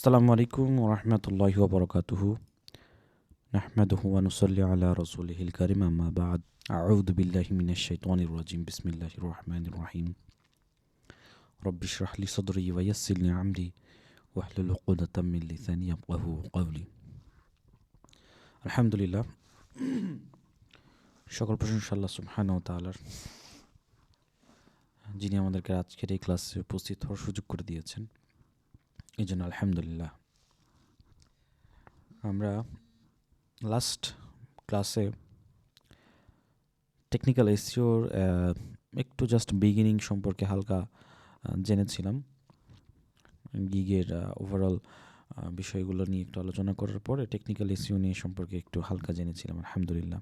আসসালামু আলাইকুম ওরহমতুল্লাহি ওবরকাতুহু নাহমাদুহু ওয়া নুসাল্লি আলা রাসূলিহিল কারীম আম্মা বা'দ আউযু বিল্লাহি মিনাশ শাইতানির রাজিম বিসমিল্লাহির রহমানির রহিম রব্বি ইশরাহ লি সাদরি ওয়া ইয়াসসির লি আমরি ওয়াহলুল উকদাতাম মিন লিসানি ইয়াফকাহু কওলি। আলহামদুলিল্লাহ, সকল প্রশংসা আল্লাহ সুবহানাহু ওয়া তাআলার, যিনি আমাদেরকে আজকের এই ক্লাসে উপস্থিত হওয়ার সুযোগ করে দিয়েছেন। এই জন্য আলহামদুলিল্লাহ। আমরা লাস্ট ক্লাসে টেকনিক্যাল এসইওর একটু জাস্ট বিগিনিং সম্পর্কে হালকা জেনেছিলাম। গিগের ওভারঅল বিষয়গুলো নিয়ে একটু আলোচনা করার পরে টেকনিক্যাল এসইও নিয়ে সম্পর্কে একটু হালকা জেনেছিলাম আলহামদুলিল্লাহ।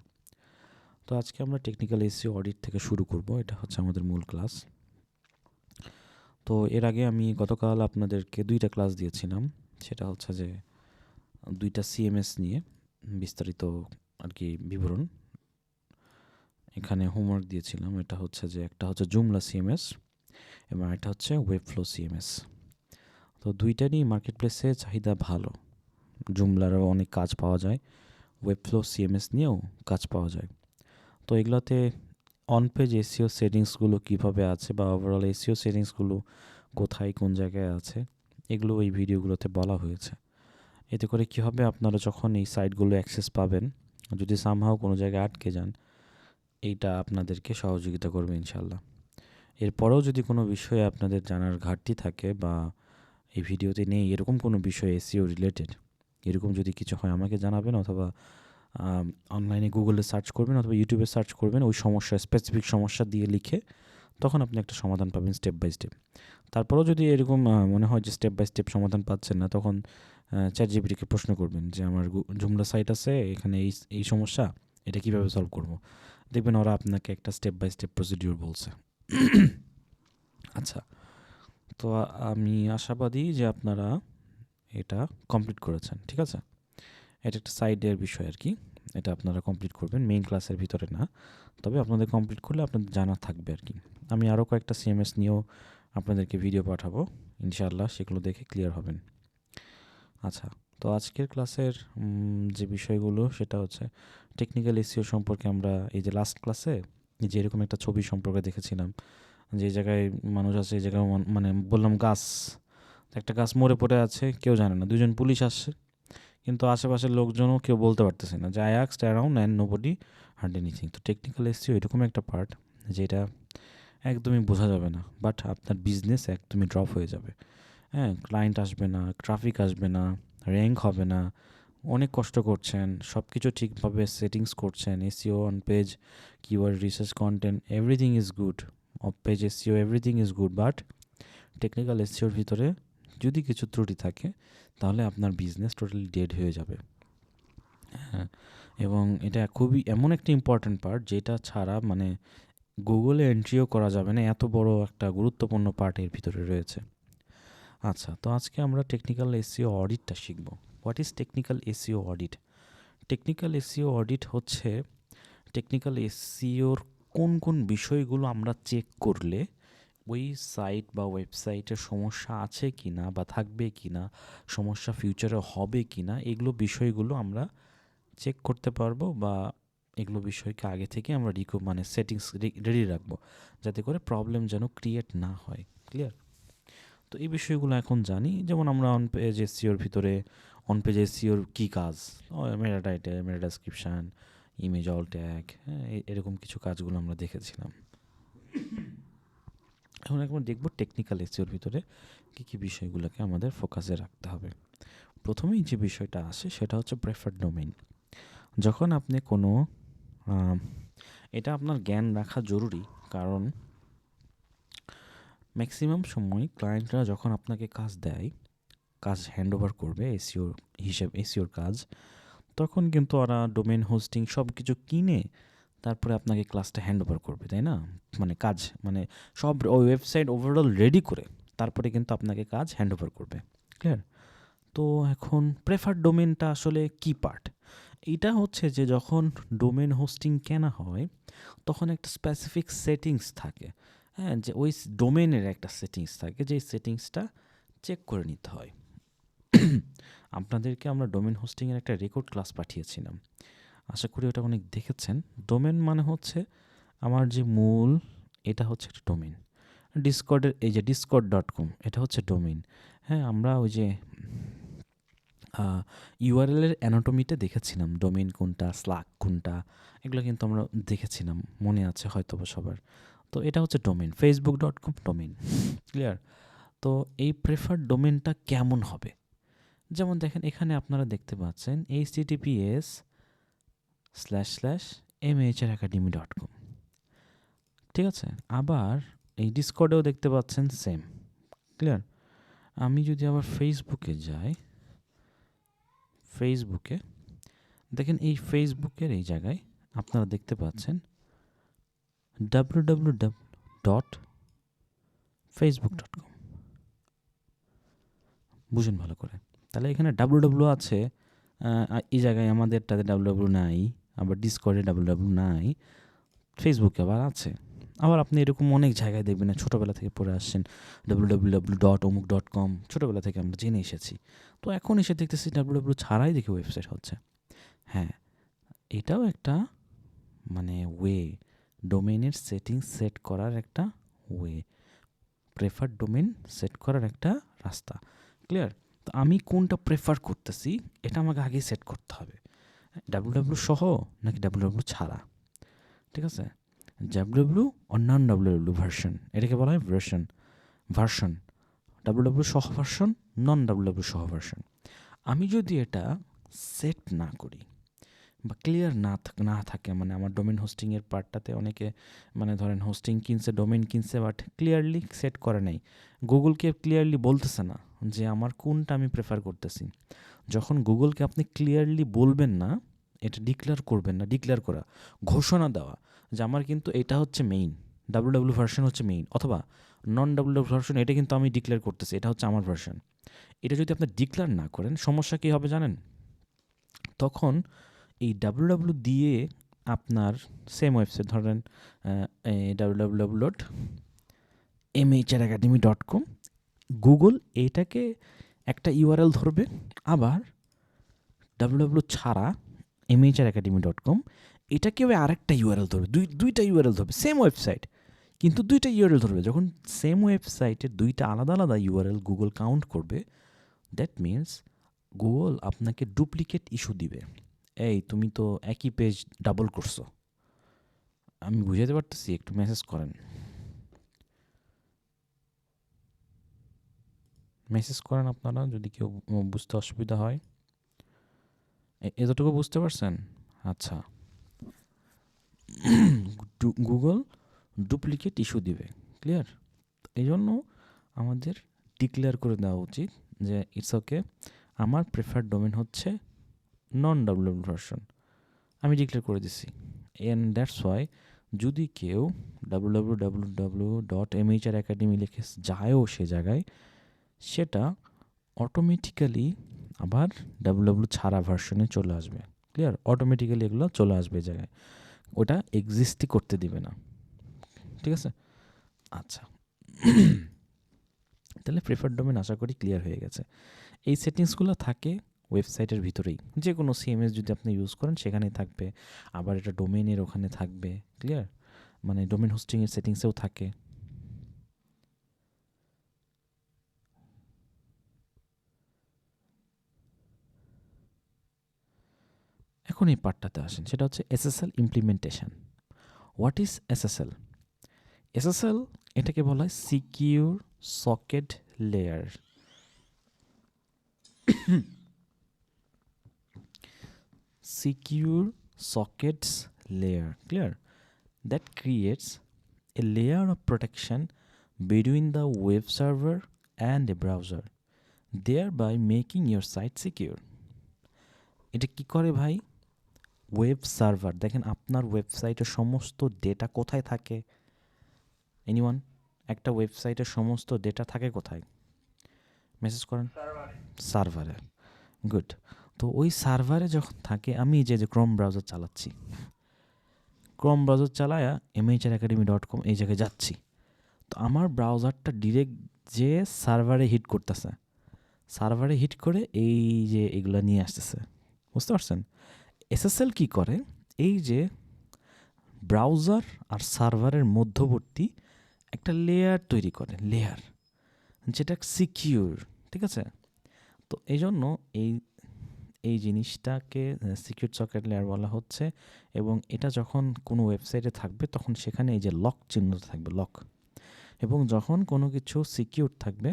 তো আজকে আমরা টেকনিক্যাল এসইও অডিট থেকে শুরু করব, এটা হচ্ছে আমাদের মূল ক্লাস। তো এর আগে আমি গতকাল আপনাদেরকে 2টা ক্লাস দিয়েছিলাম, সেটা হচ্ছে যে 2টা সিএমএস নিয়ে বিস্তারিত আর কি বিবরণ। এখানে হোমওয়ার্ক দিয়েছিলাম, এটা হচ্ছে যে একটা হচ্ছে জুমলা সিএমএস এবং এটা হচ্ছে ওয়েবফ্লো সিএমএস। তো দুইটারই মার্কেট প্লেসে চাহিদা ভালো, জুমলারও অনেক কাজ পাওয়া যায়, ওয়েবফ্লো সিএমএস নিয়েও কাজ পাওয়া যায়। তো এগুলোতে অন পেজ এসইও সেটিংসগুলো কীভাবে আছে বা ওভারঅল এসইও সেটিংসগুলো কোথায় কোন জায়গায় আছে, এগুলো এই ভিডিওগুলোতে বলা হয়েছে। এতে করে কী হবে, আপনারা যখন এই সাইটগুলো অ্যাক্সেস পাবেন, যদি সামহাও কোনো জায়গায় আটকে যান, এইটা আপনাদেরকে সহযোগিতা করবে ইনশাল্লাহ। এরপরেও যদি কোনো বিষয়ে আপনাদের জানার ঘাটতি থাকে বা এই ভিডিওতে নেই এরকম কোনো বিষয় এসইও রিলেটেড, এরকম যদি কিছু হয় আমাকে জানাবেন, অথবা অনলাইনে গুগলে সার্চ করবেন অথবা ইউটিউবে সার্চ করবেন, ওই সমস্যা স্পেসিফিক সমস্যা দিয়ে লিখে, তখন আপনি একটা সমাধান পাবেন স্টেপ বাই স্টেপ। তারপরেও যদি এরকম মনে হয় যে স্টেপ বাই স্টেপ সমাধান পাচ্ছেন না, তখন চ্যাটজিপিটিকে প্রশ্ন করবেন যে আমার জুমলা সাইট আছে, এখানে এই সমস্যা, এটা কীভাবে সলভ করব। দেখবেন ওরা আপনাকে একটা স্টেপ বাই স্টেপ প্রসিডিউর বলছে। আচ্ছা, তো আমি আশাবাদী যে আপনারা এটা কমপ্লিট করেছেন, ঠিক আছে। এটা একটা সাইডের বিষয় আর কি, এটা আপনারা কমপ্লিট করবেন, মেইন ক্লাসের ভিতরে না, তবে আপনাদের কমপ্লিট করলে আপনাদের জানা থাকবে আর কি। আমি আরও কয়েকটা সিএমএস নিয়েও আপনাদেরকে ভিডিও পাঠাবো ইনশাআল্লাহ, সেগুলো দেখে ক্লিয়ার হবেন। আচ্ছা, তো আজকের ক্লাসের যে বিষয়গুলো সেটা হচ্ছে টেকনিক্যাল এসইও সম্পর্কে। আমরা এই যে লাস্ট ক্লাসে যে এরকম একটা ছবি সম্পর্কে দেখেছিলাম, যে জায়গায় মানুষ আছে, এই জায়গায় মানে বললাম গাছ, একটা গাছ মরে পড়ে আছে, কেউ জানে না, 2জন পুলিশ আসছে, কিন্তু আশেপাশের লোকজনও কেউ বলতে পারতেছে না, যে I asked around and nobody hard anything. তো টেকনিক্যাল এসইও এরকম একটা পার্ট যেটা একদমই বোঝা যাবে না, বাট আপনার বিজনেস একদমই ড্রপ হয়ে যাবে। হ্যাঁ, ক্লায়েন্ট আসবে না, ট্রাফিক আসবে না, র্যাঙ্ক হবে না, অনেক কষ্ট করছেন, সব কিছু ঠিকভাবে সেটিংস করছেন, SEO on page, keyword research, content, everything is good, off page SEO everything is good, but technical এসইওর ভিতরে যদি কিছু ত্রুটি থাকে, তাহলে আপনার বিজনেস টোটালি ডেড হয়ে যাবে। হ্যাঁ, এবং এটা খুবই এমন একটা ইম্পর্ট্যান্ট পার্ট, যেটা ছাড়া মানে গুগলে এন্ট্রিও করা যাবে না, এত বড় একটা গুরুত্বপূর্ণ পার্ট এর ভিতরে রয়েছে। আচ্ছা, তো আজকে আমরা টেকনিক্যাল এসইও অডিটটা শিখব। What is technical SEO audit? Technical SEO audit হচ্ছে টেকনিক্যাল এসইওর কোন কোন বিষয়গুলো আমরা চেক করলে ওই সাইট বা ওয়েবসাইটের সমস্যা আছে কি না বা থাকবে কি না, সমস্যা ফিউচারে হবে কি না, এগুলো বিষয়গুলো আমরা চেক করতে পারবো, বা এগুলো বিষয়কে আগে থেকে আমরা মানে সেটিংস রেডি রাখবো, যাতে করে প্রবলেম যেন ক্রিয়েট না হয়। ক্লিয়ার? তো এই বিষয়গুলো এখন জানি, যেমন আমরা অন পেজ এসইওর ভিতরে অন পেজ এসইওর কী কাজ, মেটা টাইটেল, মেটা ডেসক্রিপশান, ইমেজ অল ট্যাগ, হ্যাঁ, এরকম কিছু কাজগুলো আমরা দেখেছিলাম। এখন একবার দেখব টেকনিক্যাল এসইওর ভিতরে কী কী বিষয়গুলোকে আমাদের ফোকাসে রাখতে হবে। প্রথমেই যে বিষয়টা আসে সেটা হচ্ছে প্রেফার্ড ডোমেইন। যখন আপনি কোনো এটা আপনার জ্ঞান রাখা জরুরি, কারণ ম্যাক্সিমাম সময় ক্লায়েন্টরা যখন আপনাকে কাজ দেয়, কাজ হ্যান্ড ওভার করবে এসইওর কাজ, তখন কিন্তু ওরা ডোমেন হোস্টিং সব কিছু কিনে তারপরে আপনাকে ক্লাসটা হ্যান্ড ওভার করবে, তাই না? মানে কাজ মানে সব ওয়েবসাইট ওভারঅল রেডি করে তারপরে কিন্তু আপনাকে কাজ হ্যান্ড ওভার করবে। ক্লিয়ার? তো এখন প্রেফার্ড ডোমেনটা আসলে কি পার্ট? এটা হচ্ছে যে যখন ডোমেন হোস্টিং কেনা হয়, তখন একটা স্পেসিফিক সেটিংস থাকে, হ্যাঁ, যে ওই ডোমেনের একটা সেটিংস থাকে, যে সেটিংসটা চেক করে নিতে হয়। আপনাদেরকে আমরা ডোমেন হোস্টিংয়ের একটা রেকর্ড ক্লাস পাঠিয়েছিলাম, আশা করি ওটা অনেক দেখেছেন। ডোমেন মানে হচ্ছে আমার যে মূল, এটা হচ্ছে একটা ডোমেন। ডিসকর্ডের এই যে discord.com, এটা হচ্ছে ডোমেন। হ্যাঁ, আমরা ওই যে ইউআরএলের অ্যানাটমিতে দেখেছিলাম ডোমেন কোনটা, স্লাক কোনটা, এগুলো কিন্তু আমরা দেখেছিলাম, মনে আছে হয়তো বা সবার। তো এটা হচ্ছে ডোমেন, facebook.com ডোমেন, ক্লিয়ার? তো এই প্রেফার্ড ডোমেনটা কেমন হবে? যেমন দেখেন এখানে আপনারা দেখতে পাচ্ছেন https://mhracademy.com, ঠিক আছে? আবার এই ডিসকর্ডেও দেখতে পাচ্ছেন সেম, ক্লিয়ার? আমি যদি আবার ফেসবুকে যাই, ফেসবুকে দেখেন এই ফেসবুকের এই জায়গায় আপনারা দেখতে পাচ্ছেন www.facebook.com, বুঝুন ভালো করে। তাহলে এখানে www আছে, এই জায়গায় আমাদেরটাতে www নাই, আবার ডিসকর্ডে www নাই, ফেসবুকে আবার আছে। আবার আপনি এরকম অনেক জায়গায় দেখবেন, ছোটোবেলা থেকে পড়ে আসছেন www.omuk.com, ছোটোবেলা থেকে আমরা জেনে এসেছি। তো এখন এসে দেখতেছি www ছাড়াই দেখি ওয়েবসাইট হচ্ছে। হ্যাঁ, এটাও একটা মানে ওয়ে, ডোমেনের সেটিংস সেট করার একটা ওয়ে, প্রেফার ডোমেন সেট করার একটা রাস্তা, ক্লিয়ার? তো আমি কোনটা প্রেফার করতেছি এটা আমাকে আগে সেট করতে হবে, www সহ নাকি www ছাড়া, ঠিক আছে? www ও নন www ভার্সন, এটাকে বলা হয় ভার্সন www সহ ভার্সন, নন www সহ ভার্সন। আমি যদি এটা সেট না করি বা ক্লিয়ার না থাকে, মানে আমার ডোমেন হোস্টিংয়ের পার্টটাতে অনেকে মানে ধরেন হোস্টিং কিনছে, ডোমেন কিনছে, বাট ক্লিয়ারলি সেট করে নাই, গুগলকে ক্লিয়ারলি বলতেছে না যে আমার কোনটা আমি প্রেফার করতেছি। যখন গুগলকে আপনি ক্লিয়ারলি বলবেন না, এটা ডিক্লেয়ার করবেন না, ডিক্লেয়ার করা, ঘোষণা দেওয়া যে আমার কিন্তু এটা হচ্ছে মেইন, www ভার্সন হচ্ছে মেইন, অথবা নন www ভার্সন এটা কিন্তু আমি ডিক্লেয়ার করতেছি, এটা হচ্ছে আমার ভার্সন। এটা যদি আপনি ডিক্লেয়ার না করেন, সমস্যা কী হবে জানেন? তখন এই www দিয়ে আপনার সেম ওয়েবসাইট, ধরেন www.mhracademy.com, গুগল এইটাকে একটা ইউআরএল ধরবে, আবার www ছাড়া mhracademy.com এটাকেও আরেকটা ইউআরএল ধরবে, দুইটা ইউআরএল ধরবে, সেম ওয়েবসাইট কিন্তু দুইটা ইউআরএল ধরবে। যখন সেম ওয়েবসাইটের দুইটা আলাদা আলাদা ইউআরএল গুগল কাউন্ট করবে, দ্যাট মিনস গুগল আপনাকে ডুপ্লিকেট ইস্যু দিবে, এই তুমি তো একই পেজ ডাবল করছো। আমি বুঝাতে পারতেছি? একটু মেসেজ করেন, আপনারা যদি কেউ বুঝতে অসুবিধা হয়। এতটুকু বুঝতে পারছেন? আচ্ছা, গুগল ডুপ্লিকেট ইস্যু দিবে, ক্লিয়ার? এই জন্য আমাদের ডিক্লেয়ার করে দেওয়া উচিত যে ইটস ওকে, আমার প্রেফার্ড ডোমেন হচ্ছে নন www ভার্সন, আমি ডিক্লেয়ার করে দিছি। অ্যান্ড দ্যাটস ওয়াই যদি কেউ www.mhracademy লিখে যায়ও সে জায়গায়, সেটা অটোমেটিক্যালি আবার www ছাড়া ভার্সনে চলে আসবে, ক্লিয়ার? অটোমেটিক্যালি এগুলো চলে আসবে এই জায়গায়, ওটা এক্সিস্টই করতে দিবে না, ঠিক আছে? আচ্ছা, তাহলে প্রেফার্ড ডোমেন আশা করি ক্লিয়ার হয়ে গেছে। এই সেটিংসগুলো থাকে ওয়েবসাইটের ভিতরেই, যে কোনো সিএমএস যদি আপনি ইউজ করেন সেখানেই থাকবে, আবার এটা ডোমেনের ওখানে থাকবে, ক্লিয়ার? মানে ডোমেন হোস্টিংয়ের সেটিংসেও থাকে। এখন এই পার্টটাতে আসেন, সেটা হচ্ছে SSL implementation. What is SSL? SSL এটাকে বলা হয় secure socket layer. Secure sockets layer, clear? That creates a layer of protection between the web server and a browser, thereby making your site secure. এটা কি করে ভাই? Web server, দেখেন আপনার ওয়েবসাইটের সমস্ত ডেটা কোথায় থাকে? এনিওয়ান? একটা ওয়েবসাইটের সমস্ত ডেটা থাকে কোথায়? মেসেজ করেন। সার্ভারে। গুড। তো ওই সার্ভারে যখন থাকে, আমি যে ক্রোম ব্রাউজার চালাচ্ছি, ক্রোম ব্রাউজার চালায়া mhracademy.com এই জায়গায় যাচ্ছি, তো আমার ব্রাউজারটা ডিরেক্ট যে সার্ভারে হিট করতেছে, সার্ভারে হিট করে এই যে এগুলো নিয়ে আসতেছে, বুঝতে পারছেন? এসএসএল কি করে, এই যে ব্রাউজার আর সার্ভারের মধ্যবর্তী একটা লেয়ার তৈরি করে, লেয়ার যেটা সিকিউর, ঠিক আছে? তো এই জন্য এই এই জিনিসটাকে সিকিউর সকেট লেয়ার বলা হচ্ছে। এবং এটা যখন কোনো ওয়েবসাইটে থাকবে তখন সেখানে এই যে লক চিহ্নটা থাকবে, লক। এবং যখন কোনো কিছু সিকিউর থাকবে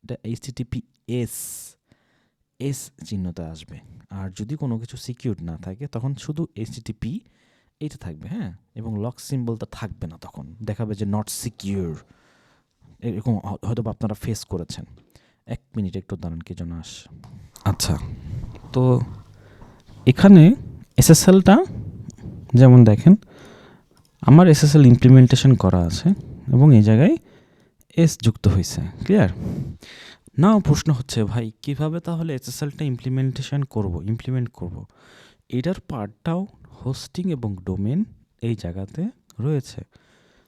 এটা HTTPS এস চিহ্নটা আসবে। আর যদি কোনো কিছু সিকিউর না থাকে তখন শুধু HTTP এইটা থাকবে, হ্যাঁ। এবং লক সিম্বলটা থাকবে না, তখন দেখাবে যে নট সিকিউর। এরকম হয়তো আপনারা ফেস করেছেন। 1 মিনিট একটু দাঁড়ান, কি জন্য আস। আচ্ছা, তো এখানে এসএসএলটা যেমন দেখেন আমার এসএসএল ইমপ্লিমেন্টেশন করা আছে এবং এই জায়গায় এস যুক্ত হয়েছে, ক্লিয়ার? নাও প্রশ্ন হচ্ছে, ভাই কিভাবে তাহলে এসএসএলটা ইমপ্লিমেন্ট করব? এটার পার্টটাও হোস্টিং এবং ডোমেন এই জায়গাতে রয়েছে,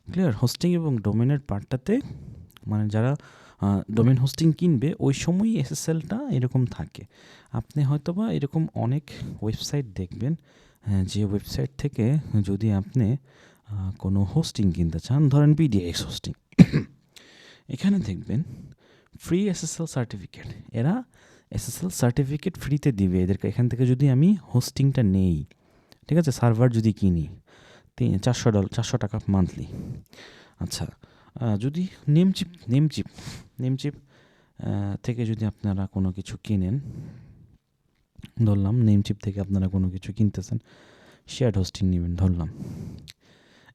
ক্লিয়ার? হোস্টিং এবং ডোমেনের পার্টটাতে মানে যারা ডোমেন হোস্টিং কিনবে ওই সময়ই এসএসএলটা এরকম থাকে। আপনি হয়তোবা এরকম অনেক ওয়েবসাইট দেখবেন, যে ওয়েবসাইট থেকে যদি আপনি কোনো হোস্টিং কিনতে চান, ধরেন PDX হোস্টিং, এখানে দেখবেন ফ্রি এসএসএল সার্টিফিকেট। এরা এসএসএল সার্টিফিকেট ফ্রিতে দিবে এদেরকে, এখান থেকে যদি আমি হোস্টিংটা নেই, ঠিক আছে, সার্ভার যদি কিনি $400 টাকা মান্থলি। আচ্ছা, যদি নেমচিপ থেকে যদি আপনারা কোনো কিছু কিনেন, ধরলাম নেমচিপ থেকে আপনারা কোনো কিছু কিনতেছেন, শেয়ার্ড হোস্টিং নেবেন ধরলাম,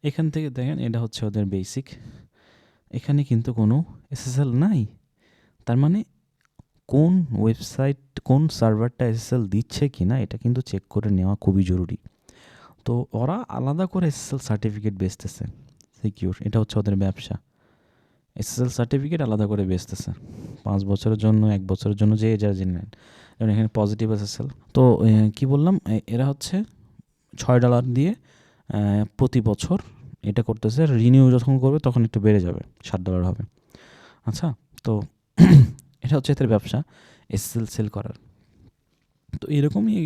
এখান থেকে দেখেন এটা হচ্ছে ওদের বেসিক। এখানে কিন্তু কোনো এসএসএল নাই। তার মানে কোন ওয়েবসাইট, কোন সার্ভারটা এসএসএল দিচ্ছে কি না এটা কিন্তু চেক করে নেওয়া খুবই জরুরি। তো ওরা আলাদা করে এসএসএল সার্টিফিকেট বেচতেছে সিকিউর, এটা হচ্ছে ওদের ব্যবসা। এসএসএল সার্টিফিকেট আলাদা করে বেচতেছে 5 বছরের জন্য, 1 বছরের জন্য, যে যা জেনে নেন। যেমন এখানে পজিটিভ এসএসএল। তো কি বললাম, এরা হচ্ছে $6 দিয়ে প্রতি বছর এটা করতেছে। রিনিউ যখন করবে তখন একটু বেড়ে যাবে, $7 হবে। আচ্ছা, তো এটা হচ্ছে এদের ব্যবসা, এসএসএল সেল করার। তো এরকমই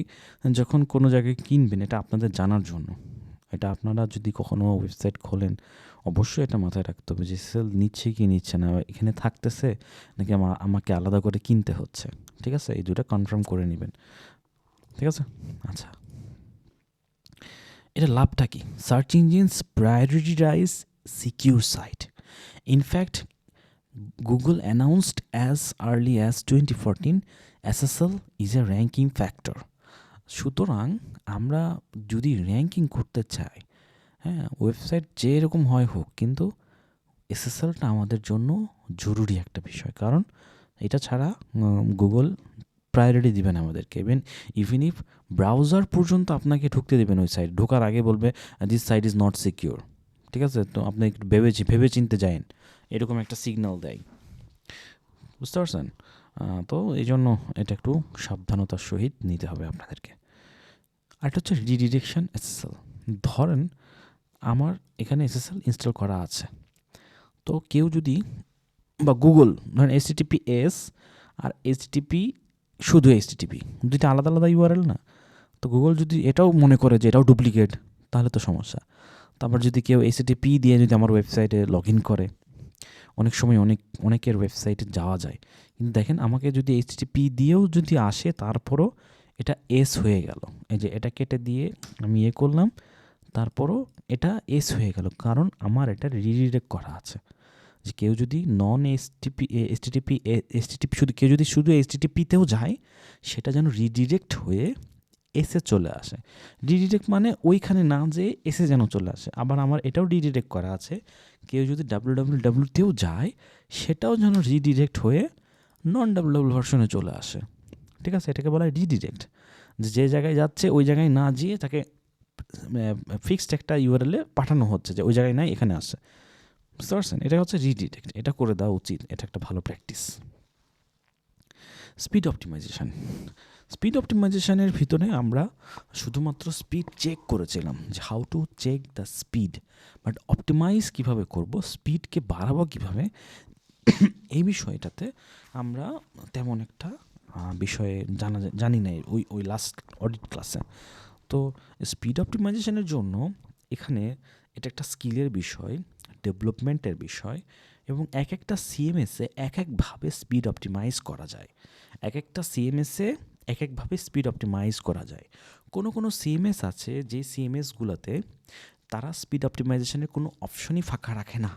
যখন কোনো জায়গায় কিনবেন, এটা আপনাদের জানার জন্য। এটা আপনারা যদি কখনো ওয়েবসাইট খোলেন অবশ্যই এটা মাথায় রাখতে হবে যে সেল নিচ্ছে কি নিচ্ছে না, এখানে থাকতেছে নাকি আমাকে আলাদা করে কিনতে হচ্ছে, ঠিক আছে? এই দুটো কনফার্ম করে নেবেন, ঠিক আছে? আচ্ছা, এটা লাভটা কি? Search engines prioritize secure site. In fact Google announced as early as 2014 SSL is a ranking factor. সুতরাং আমরা যদি র্যাঙ্কিং করতে চাই, হ্যাঁ, ওয়েবসাইট যেরকম হয় হোক, কিন্তু এসএসএলটা আমাদের জন্য জরুরি একটা বিষয়। কারণ এটা ছাড়া গুগল প্রায়োরিটি দিবেন আমাদেরকে। ইভেন ইফ ব্রাউজার পর্যন্ত আপনাকে ঢুকতে দেবেন ওই সাইট, ঢোকার আগে বলবে this site is not secure, ঠিক আছে? তো আপনি একটু ভেবে চিনতে যায়েন, এরকম একটা সিগন্যাল দেয়, বুঝতে পারছেন? তো এই জন্য এটা একটু সাবধানতার সহিত নিতে হবে আপনাদেরকে। আরেকটা হচ্ছে রিডিরেকশন এসএসএল। ধরেন আমার এখানে এসএসএল ইনস্টল করা আছে, তো কেউ যদি বা গুগল ধরেন HTTPS আর HTTP, শুধু HTTP দুইটা আলাদা আলাদা ইউআরএল না। তো গুগল যদি এটাও মনে করে যে এটাও ডুপ্লিকেট, তাহলে তো সমস্যা। তারপর যদি কেউ HTTP দিয়ে যদি আমার ওয়েবসাইটে লগ ইন করে, অনেক সময় অনেকের ওয়েবসাইটে যাওয়া যায়, কিন্তু দেখেন আমাকে যদি HTTP দিয়েও যদি আসে তারপরও এটা এস হয়ে গেল, এই যে এটা কেটে দিয়ে আমি করলাম, তারপরও এটা এস হয়ে গেল, কারণ আমার এটা রিডিরেক্ট করা আছে। যে কেউ যদি নন HTTP কেউ যদি শুধু HTTPতেও যায়, সেটা যেন রিডিরেক্ট হয়ে এসে চলে আসে। রিডিরেক্ট মানে ওইখানে না যে এসে যেন চলে আসে। আবার আমার এটাও রিডিরেক্ট করা আছে, কেউ যদি wwwতেও যায় সেটাও যেন রিডিরেক্ট হয়ে নন www ভার্সনে চলে আসে, ঠিক আছে? এটাকে বলা হয় রিডিরেক্ট। যে জায়গায় যাচ্ছে ওই জায়গায় না গিয়ে তাকে ফিক্সড একটা ইউআরএলে পাঠানো হচ্ছে যে ওই জায়গায় নাই, এখানে আসে, বুঝতে পারছেন? এটা হচ্ছে রিডিরেক্ট, এটা করে দেওয়া উচিত, এটা একটা ভালো প্র্যাকটিস। স্পিড অপটিমাইজেশনের ভিতরে আমরা শুধুমাত্র স্পিড চেক করেছিলাম, যে how to check the speed, but optimize কীভাবে করব, স্পিডকে বাড়াবো কীভাবে, এই বিষয়টাতে আমরা তেমন একটা বিষয়ে জানি না ওই লাস্ট অডিট ক্লাসে। তো স্পিড অপটিমাইজেশনের জন্য এখানে এটা একটা স্কিলের বিষয়, ডেভেলপমেন্টের বিষয়, এবং এক একটা সিএমএসে এক একভাবে স্পিড অপটিমাইজ করা যায়। এক একটা সিএমএসে এক একভাবে স্পিড অপটিমাইজ করা যায়। কোনো সিএমএস আছে যে সিএমএসগুলোতে তারা স্পিড অপটিমাইজেশনের কোনো অপশনই ফাঁকা রাখে না।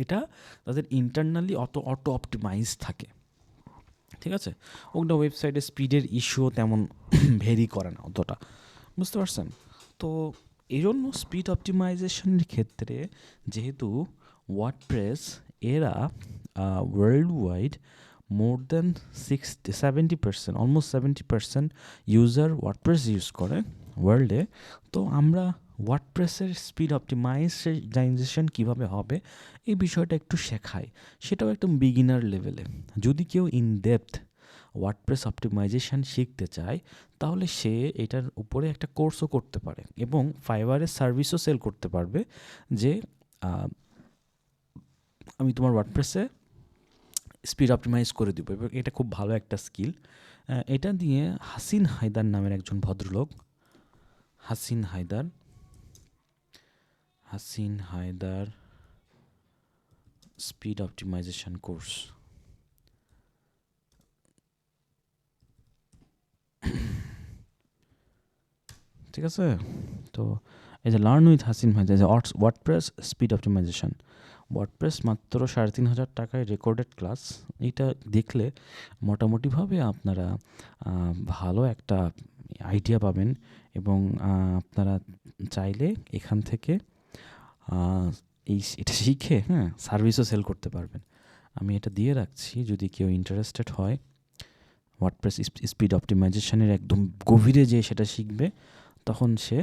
এটা তাদের ইন্টারনালি অটো অপটিমাইজ থাকে, ঠিক আছে? ওটা ওয়েবসাইটে স্পিডের ইস্যুও তেমন ভেরি করে না অতটা, বুঝতে পারছেন? তো এই জন্য স্পিড অপটিমাইজেশনের ক্ষেত্রে যেহেতু ওয়ার্ডপ্রেস এরা world wide more than 70%, almost 70% user WordPress use করে ওয়ার্ল্ডে। তো আমরা ওয়ার্ডপ্রেসের স্পিড অপটিমাইজেশন কীভাবে হবে এই বিষয়টা একটু শেখাই, সেটাও একদম বিগিনার লেভেলে। যদি কেউ ইন ডেপথ ওয়ার্ডপ্রেস অপটিমাইজেশন শিখতে চায় তাহলে সে এটার উপরে একটা কোর্সও করতে পারে এবং ফাইবারের সার্ভিসও সেল করতে পারবে যে আমি তোমার ওয়ার্ডপ্রেসে স্পিড অপটিমাইজ করে দেবো। এবং এটা খুব ভালো একটা স্কিল। এটা দিয়ে হাসিন হায়দার নামের একজন ভদ্রলোক, Hasin Haider speed optimization course, ঠিক আছে? তো এই যে learn with Hasin Haider WordPress speed optimization, WordPress মাত্র 3,500 টাকায় রেকর্ডেড ক্লাস। এটা দেখলে মোটামুটিভাবে আপনারা ভালো একটা আইডিয়া পাবেন এবং আপনারা চাইলে এখান থেকে এটা শিখে সার্ভিসও সেল করতে পারবেন। আমি এটা দিয়ে রাখছি, যদি কেউ ইন্টারেস্টেড হয় ওয়ার্ডপ্রেস স্পিড অপটিমাইজেশনের একদম গভীরে যে সেটা শিখবে তখন সে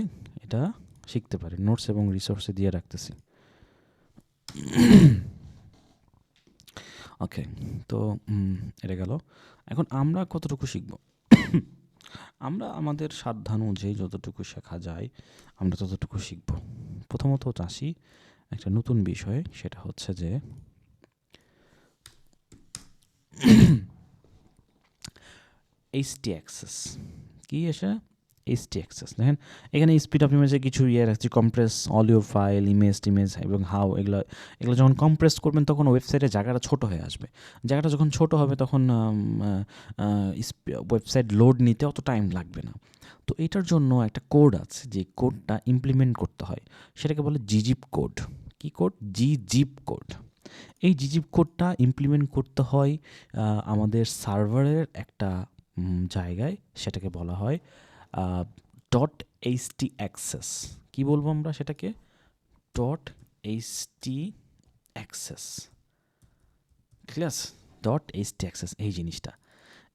এটা শিখতে পারে। নোটস এবং রিসোর্সে দিয়ে রাখতেছি। ওকে, তো এটা গেল। এখন আমরা কতটুকু শিখব? আমরা আমাদের সাধ্যানুযায়ী যতটুকু শেখা যায় আমরা ততটুকু শিখব। প্রথমত আসি একটা নতুন বিষয়, সেটা হচ্ছে যে এইচটি অ্যাক্সেস কি এসে এইচটি অ্যাক্সেস। দেখেন এখানে স্পিড অপটিমাইজে কিছু রাখছি, compress all your file, image এবং হাউ। এগুলো যখন কম্প্রেস করবেন তখন ওয়েবসাইটের জায়গাটা ছোট হয়ে আসবে। জায়গাটা যখন ছোট হবে তখন ওয়েবসাইট লোড নিতে অত টাইম লাগবে না। তো এটার জন্য একটা কোড আছে, যে কোডটা ইমপ্লিমেন্ট করতে হয় সেটাকে বলে জিজিপ কোড। কি কোড? জিজিপ কোড। এই জিজিপ কোডটা ইমপ্লিমেন্ট করতে হয় আমাদের সার্ভারের একটা জায়গায়, সেটাকে বলা হয় .ht অ্যাক্সেস। কী বলবো আমরা সেটাকে? .ht access. Clear? .ht access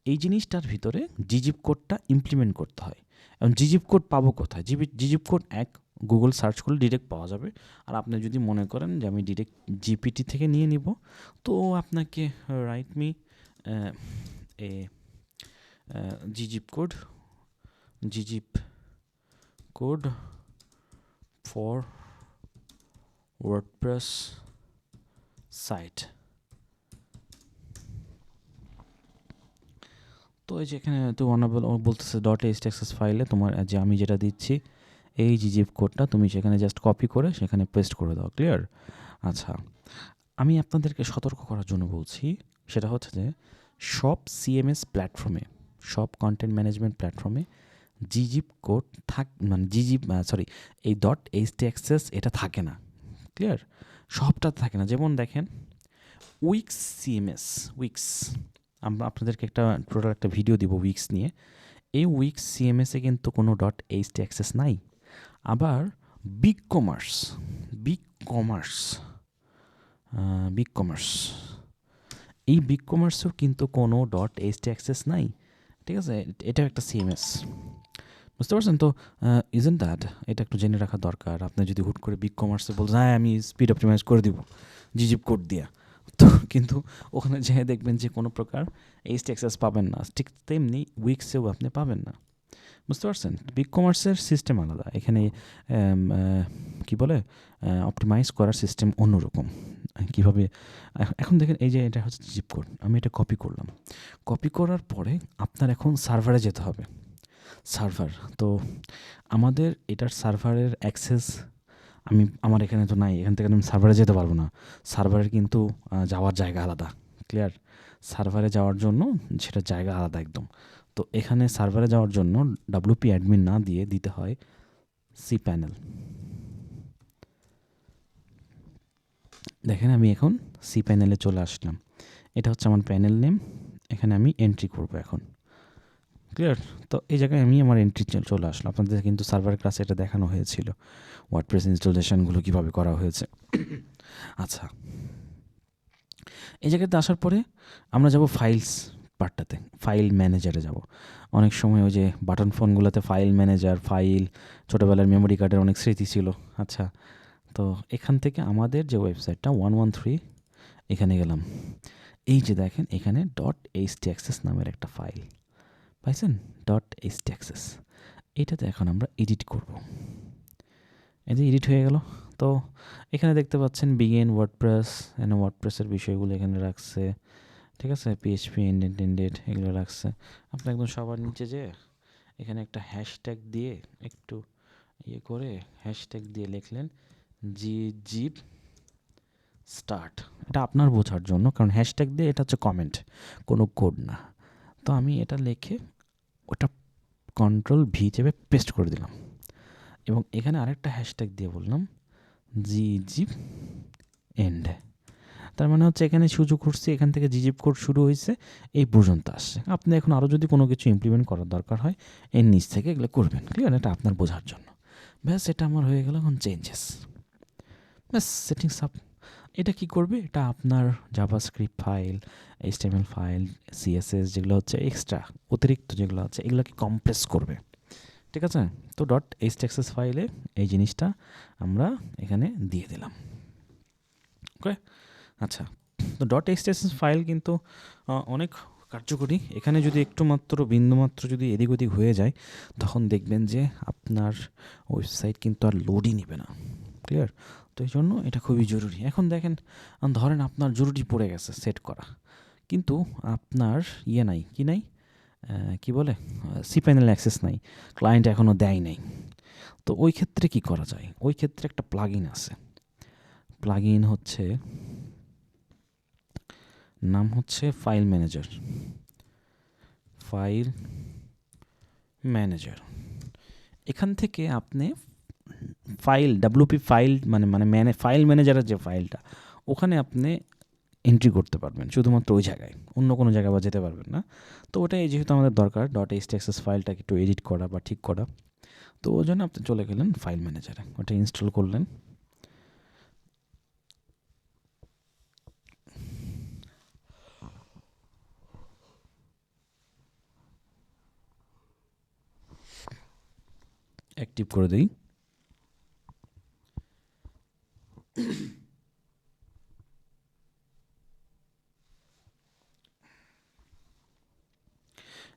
এই জিনিসটার ভিতরে জিজিপ কোডটা ইমপ্লিমেন্ট করতে হয়। এবং জিজিপ কোড পাবো কোথায়? জিজিপ কোড গুগল সার্চ করলে ডিরেক্ট পাওয়া যাবে। আর আপনি যদি মনে করেন যে আমি ডিরেক্ট জিপিটি থেকে নিয়ে নিব, তো আপনাকে write me a gzip code for WordPress site. তো এই যে এখানে তো বলতেছে .ht অ্যাক্সেস ফাইলে তোমার যে আমি যেটা দিচ্ছি এই জিজিপ কোডটা তুমি সেখানে জাস্ট কপি করে সেখানে পেস্ট করে দাও। ক্লিয়ার? আচ্ছা, আমি আপনাদেরকে সতর্ক করার জন্য বলছি, সেটা হচ্ছে যে সব সিএমএস প্ল্যাটফর্মে, সব কন্টেন্ট ম্যানেজমেন্ট প্ল্যাটফর্মে জিজিপ কোড এই .ht অ্যাক্সেস এটা থাকে না। ক্লিয়ার? সবটা থাকে না। যেমন দেখেন উইক্স সিএমএস, আমরা আপনাদেরকে টোটাল একটা ভিডিও দিব উইক্স নিয়ে। এই উইক্স সিএমএসে কিন্তু কোনো .ht অ্যাক্সেস নাই। আবার বিগ কমার্স এই বিগ কমার্সেও কিন্তু কোনো .ht অ্যাক্সেস নাই। ঠিক আছে? এটা একটা সিএমএস, বুঝতে পারছেন? তো ইজন্ট দ্যাট এটা একটু জেনে রাখা দরকার। আপনি যদি হুট করে বিগ কমার্সে বলছেন আমি স্পিড অপটিমাইজ করে দিব জিজিপ কোড দিয়ে, তো কিন্তু ওখানে যেয়ে দেখবেন যে কোনো প্রকার এইচটি অ্যাক্সেস পাবেন না। ঠিক তেমনি উইক্সেও আপনি পাবেন না, বুঝতে পারছেন? বিগ কমার্সের সিস্টেম আলাদা। এখানে কি বলে অপটিমাইজ করার সিস্টেম অন্যরকম। কীভাবে এখন দেখেন এই যে এটা হচ্ছে জিপ কোড, আমি এটা কপি করলাম। কপি করার পরে আপনার এখন সার্ভারে যেতে হবে। সার্ভার তো আমাদের এটার সার্ভারের অ্যাক্সেস আমার এখানে তো নাই, এখান থেকে আমি সার্ভারে যেতে পারবো না। সার্ভারের কিন্তু যাওয়ার জায়গা আলাদা, ক্লিয়ার? সার্ভারে যাওয়ার জন্য সেটা জায়গা আলাদা একদম। তো এখানে সার্ভারে যাওয়ার জন্য ডাব্লিউপি অ্যাডমিন না দিয়ে দিতে হয় সি প্যানেল। দেখেন আমি এখন সি প্যানেলে চলে আসলাম। এটা হচ্ছে আমার প্যানেল নেম, এখানে আমি এন্ট্রি করব এখন, ক্লিয়ার? তো এই জায়গায় আমি আমার এন্ট্রি চলে আসলো। আপনাদের কিন্তু সার্ভার ক্লাসে এটা দেখানো হয়েছিল, ওয়ার্ডপ্রেস ইনস্টলেশনগুলো কীভাবে করা হয়েছে। আচ্ছা, এই জায়গাতে আসার পরে আমরা যাব ফাইলস পার্টটাতে, ফাইল ম্যানেজারে যাব। অনেক সময় ওই যে বাটন ফোনগুলোতে ফাইল ম্যানেজার, ফাইল, ছোটোবেলার মেমোরি কার্ডের অনেক স্মৃতি ছিল। আচ্ছা, তো এখান থেকে আমাদের যে ওয়েবসাইটটা 113, এখানে গেলাম। এই যে দেখেন এখানে .htaccess নামের একটা ফাইল পাইছেন, .htaccess। এটাতে এখন আমরা এডিট করব। এই যে এডিট হয়ে গেল। তো এখানে দেখতে পাচ্ছেন বিগিন ওয়ার্ডপ্রেস, এখানে ওয়ার্ডপ্রেসের বিষয়গুলো এখানে রাখছে, ঠিক আছে? পিএইচপি ইন্ডেন্টেড এগুলো রাখছে। আপনি একদম সবার নিচে যে এখানে একটা হ্যাশট্যাগ দিয়ে একটু ইয়ে করে হ্যাশট্যাগ দিয়ে লিখলেন জিপ স্টার্ট। এটা আপনার বোঝার জন্য, কারণ হ্যাশট্যাগ দিয়ে এটা হচ্ছে কমেন্ট, কোনো কোড না। তো আমি এটা লিখে ওটা CTRL-V চেপে পেস্ট করে দিলাম এবং এখানে আরেকটা হ্যাশট্যাগ দিয়ে বললাম জিপ এন্ড। তার মানে হচ্ছে এখানে সুযোগ করছি, এখান থেকে জিপ কোড শুরু হয়েছে, এই পর্যন্ত আসছে। আপনি এখন আরও যদি কোনো কিছু ইমপ্লিমেন্ট করার দরকার হয় এর নিচ থেকে এগুলো করবেন, ক্লিয়ার? এটা আপনার বোঝার জন্য। ব্যাস, এটা আমার হয়ে গেল এখন চেঞ্জেস, ব্যাস সেটিংস আপ। এটা কি করবে? এটা আপনার JavaScript file, HTML file, CSS যেগুলো হচ্ছে এক্সট্রা অতিরিক্ত যেগুলো আছে এগুলোকে কম্প্রেস করবে, ঠিক আছে? তো .htaccess ফাইলে এই জিনিসটা আমরা এখানে দিয়ে দিলাম, ওকে? আচ্ছা, তো .htaccess ফাইল কিন্তু অনেক কার্যকরী। এখানে যদি একটু মাত্র বিন্দুমাত্র যদি এদিক ওদিক হয়ে যায় তখন দেখবেন যে আপনার ওয়েবসাইট কিন্তু আর লোডই নেবে না, ক্লিয়ার? তো এই জন্য এটা খুবই জরুরি। এখন দেখেন ধরেন আপনার জরুরি পড়ে গেছে সেট করা, কিন্তু আপনার ইয়ে নাই, কি নাই, কি বলে, সি প্যানেল অ্যাক্সেস নাই, ক্লায়েন্ট এখনও দেয় নাই। তো ওই ক্ষেত্রে কি করা যায়? ওই ক্ষেত্রে একটা প্লাগইন আছে। প্লাগইন হচ্ছে, নাম হচ্ছে ফাইল ম্যানেজার। ফাইল ম্যানেজার, এখান থেকে আপনি ফাইল ডাব্লিউপি ফাইল মানে ফাইল ম্যানেজারের যে ফাইলটা ওখানে আপনি এন্ট্রি করতে পারবেন শুধুমাত্র ওই জায়গায়, অন্য কোনো জায়গায় বা যেতে পারবেন না। তো ওটাই যেহেতু আমাদের দরকার .htaccess ফাইলটাকে একটু এডিট করা বা ঠিক করা, তো ওই জন্য আপনি চলে গেলেন ফাইল ম্যানেজারে, ওটা ইনস্টল করলেন। অ্যাক্টিভ করে দিই।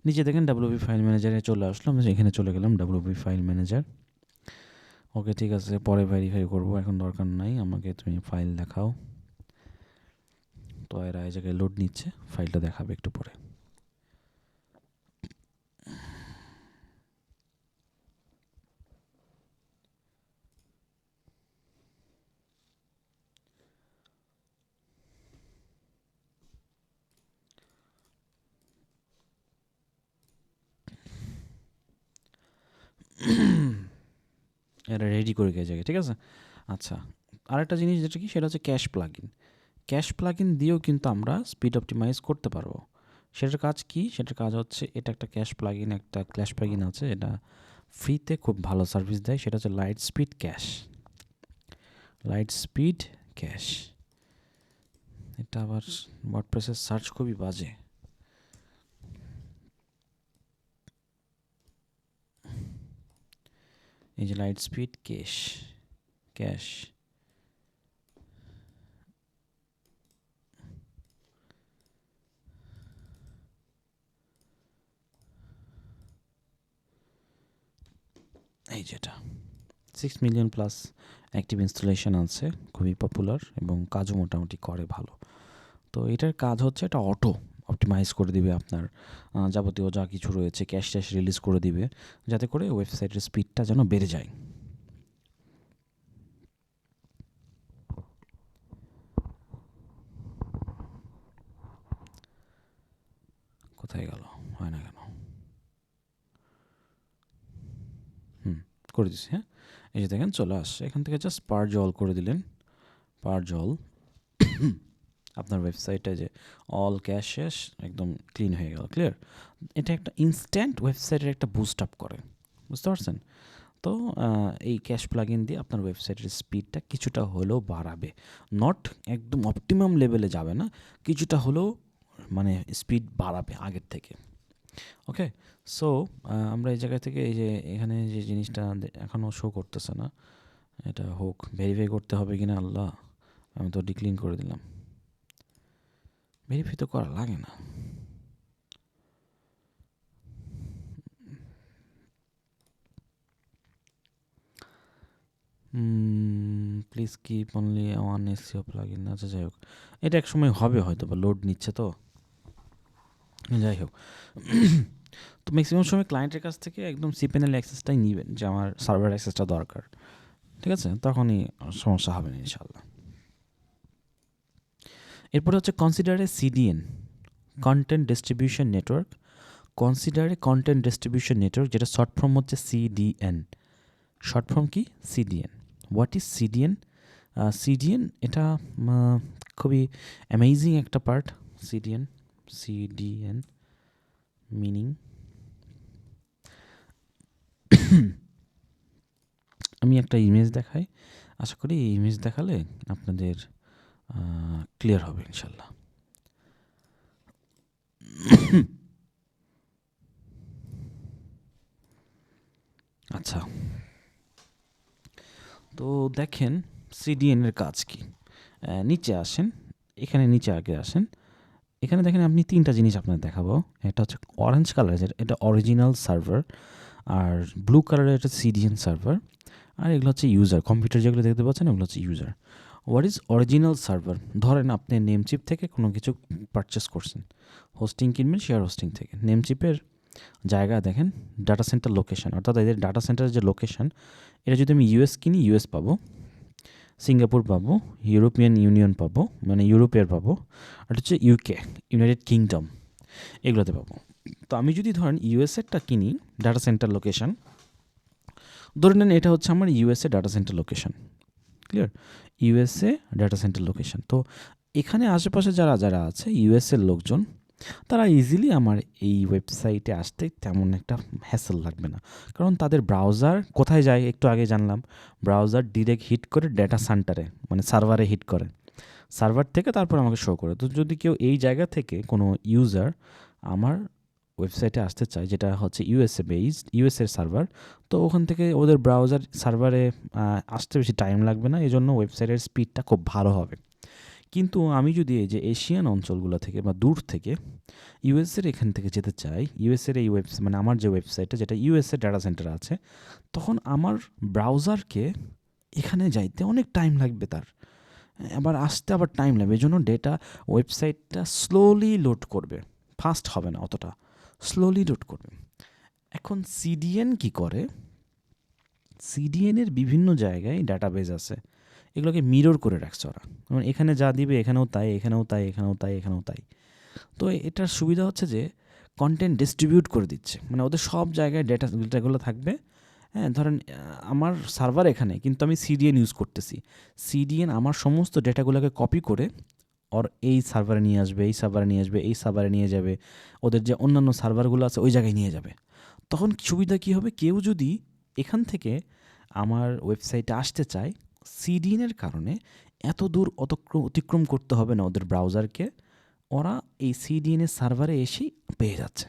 নিচে দেখেন ডাব্লিউপি ফাইল ম্যানেজারে চলে আসলাম, এখানে চলে গেলাম ডাব্লিউপি ফাইল ম্যানেজার। ওকে, ঠিক আছে, পরে ভেরিফাই করবো, এখন দরকার নাই, আমাকে তুমি ফাইল দেখাও। তো এরা এই জায়গায় লোড নিচ্ছে, ফাইলটা দেখাবে একটু পরে। এটা রেডি করে গিয়ে জায়গায়, ঠিক আছে? আচ্ছা, আরেকটা জিনিস যেটা কি, সেটা হচ্ছে ক্যাশ প্লাগইন। ক্যাশ প্লাগইন দিয়েও কিন্তু আমরা স্পিড অপটিমাইজ করতে পারবো। সেটার কাজ কি? সেটার কাজ হচ্ছে, এটা একটা ক্যাশ প্লাগইন, একটা ক্যাশ প্লাগইন আছে, এটা ফ্রিতে খুব ভালো সার্ভিস দেয়, সেটা হচ্ছে light speed cash. Light speed cash, এটা আবার ওয়ার্ডপ্রেসের সার্চ খুবই বাজে। এই যে লাইট স্পিড ক্যাশ, এই যেটা 6 মিলিয়ন প্লাস অ্যাক্টিভ ইনস্টলেশন আছে, খুবই পপুলার এবং কাজও মোটামুটি করে ভালো। তো এটার কাজ হচ্ছে এটা অটো অপটিমাইজ করে দিবে আপনার যাবতীয় যা কিছু রয়েছে, ক্যাশ ট্যাশ রিলিজ করে দিবে, যাতে করে ওয়েবসাইটের স্পিডটা যেন বেড়ে যায়। কোথায় গেল? হয় না কেন? করে দিচ্ছি। হ্যাঁ, এই যে দেখেন চলে আসছে। এখান থেকে জাস্ট পার্জ অল করে দিলেন, পার্জ অল, আপনার ওয়েবসাইটে যে অল ক্যাশ শেষ, একদম ক্লিন হয়ে গেল, ক্লিয়ার। এটা একটা ইনস্ট্যান্ট ওয়েবসাইটের একটা বুস্ট আপ করে, বুঝতে পারছেন? তো এই ক্যাশ প্লাগইন দিয়ে আপনার ওয়েবসাইটের স্পিডটা কিছুটা হলেও বাড়াবে, নট একদম অপটিমাম লেভেলে যাবে না, কিছুটা হলেও মানে স্পিড বাড়াবে আগের থেকে। ওকে, সো আমরা এই জায়গা থেকে এই যে এখানে যে জিনিসটা এখনও শো করতেছে না, এটা হোক, ভেরিফাই করতে হবে কিনা আল্লাহ, আমি তো ডিক্লিন করে দিলাম, ভেরিফাই তো করা লাগে না। Please keep only one SEO plugin. আচ্ছা যাই হোক, এটা এক সময় হবে হয়তো, বা লোড নিচ্ছে তো, যাই হোক। তো ম্যাক্সিমাম সময় ক্লায়েন্টের কাছ থেকে একদম সিপিএনএল অ্যাক্সেসটাই নেবেন, যে আমার সার্ভার অ্যাক্সেসটা দরকার, ঠিক আছে? তখনই সমস্যা হবে না ইনশাল্লাহ। এরপরে হচ্ছে কনসিডার এ CDN, content distribution network. Consider এ কন্টেন্ট ডিস্ট্রিবিউশন নেটওয়ার্ক, যেটা শর্ট ফর্ম হচ্ছে সিডিএন। শর্ট ফর্ম কি? CDN. What is CDN? CDN এটা খুবই অ্যামেজিং একটা পার্ট। সিডিএন, সিডিএন মিনিং, আমি একটা ইমেজ দেখাই, আশা করি এই ইমেজ দেখালে আপনাদের ক্লিয়ার হবে ইনশাল্লাহ। আচ্ছা, তো দেখেন সিডিএন এর কাজ কি। নিচে আসেন, এখানে নিচে আগে আসেন, এখানে দেখেন আপনি তিনটা জিনিস আপনার দেখাবো। এটা হচ্ছে অরেঞ্জ কালারের, এটা অরিজিনাল সার্ভার, আর ব্লু কালারের এটা সিডিএন সার্ভার, আর এগুলো হচ্ছে ইউজার। কম্পিউটার যেগুলো দেখতে পাচ্ছেন ওগুলো হচ্ছে user. What is original server? ধরেন আপনি নেমচিপ থেকে কোনো কিছু পারচেস করছেন, হোস্টিং কিনবেন শেয়ার হোস্টিং থেকে। নেমচিপের জায়গা দেখেন ডাটা সেন্টার লোকেশন, অর্থাৎ এদের ডাটা সেন্টারের যে লোকেশন, এটা যদি আমি ইউএস কিনি ইউএস পাবো, সিঙ্গাপুর পাবো, ইউরোপিয়ান ইউনিয়ন পাবো, মানে ইউরোপের পাবো, আর হচ্ছে ইউকে, ইউনাইটেড কিংডম, এগুলোতে পাবো। তো আমি যদি ধরেন ইউএসএরটা কিনি ডাটা সেন্টার লোকেশন, ধরে নেন এটা হচ্ছে আমার USA data centre location, clear? USA data centre location. তো এখানে আশেপাশে যারা যারা আছে ইউএসএর লোকজন, তারা ইজিলি আমার এই ওয়েবসাইটে আসতে তেমন একটা হ্যাসেল লাগবে না, কারণ তাদের ব্রাউজার কোথায় যায় একটু আগে জানলাম, ব্রাউজার ডিরেক্ট হিট করে ডেটা সেন্টারে, মানে সার্ভারে হিট করে, সার্ভার থেকে তারপর আমাকে শো করে। তো যদি কেউ এই জায়গা থেকে কোনো ইউজার আমার ওয়েবসাইটে আসতে চায়, যেটা হচ্ছে ইউএসএ বেসড, ইউএসএর সার্ভার, তো ওখান থেকে ওদের ব্রাউজার সার্ভারে আসতে বেশি টাইম লাগবে না, এই জন্য ওয়েবসাইটের স্পিডটা খুব ভালো হবে। কিন্তু আমি যদি এই যে এশিয়ান অঞ্চলগুলো থেকে বা দূর থেকে ইউএসএর এখান থেকে যেতে চাই, ইউএসএর এই ওয়েবসাইট, মানে আমার যে ওয়েবসাইটটা যেটা ইউএসএ ডাটা সেন্টার আছে, তখন আমার ব্রাউজারকে এখানে যাইতে অনেক টাইম লাগবে, তার আবার আসতে আবার টাইম লাগবে। এই জন্য ডেটা ওয়েবসাইটটা স্লোলি লোড করবে, ফাস্ট হবে না অতটা, স্লোলি লোড করবে। এখন সিডিএন কি করে? সিডিএনের বিভিন্ন জায়গায় ডাটাবেজ আছে, এগুলোকে মিরর করে রাখছে ওরা, যেমন এখানে যা দিবে এখানেও তাই, এখানেও তাই, এখানেও তাই, এখানেও তাই। তো এটার সুবিধা হচ্ছে যে কন্টেন্ট ডিস্ট্রিবিউট করে দিচ্ছে, মানে ওদের সব জায়গায় ডেটাগুলো থাকবে। হ্যাঁ, ধরেন আমার সার্ভার এখানে, কিন্তু আমি সিডিএন ইউজ করতেছি, সিডিএন আমার সমস্ত ডেটাগুলোকে কপি করে ওর এই সার্ভারে নিয়ে আসবে, এই সার্ভারে নিয়ে আসবে, এই সার্ভারে নিয়ে যাবে, ওদের যে অন্যান্য সার্ভারগুলো আছে ওই জায়গায় নিয়ে যাবে। তখন সুবিধা কী হবে, কেউ যদি এখান থেকে আমার ওয়েবসাইটে আসতে চায়, সিডিএনের কারণে এত দূর অতিক্রম করতে হবে না ওদের ব্রাউজারকে, ওরা এই সিডিএনের সার্ভারে এসেই পেয়ে যাচ্ছে।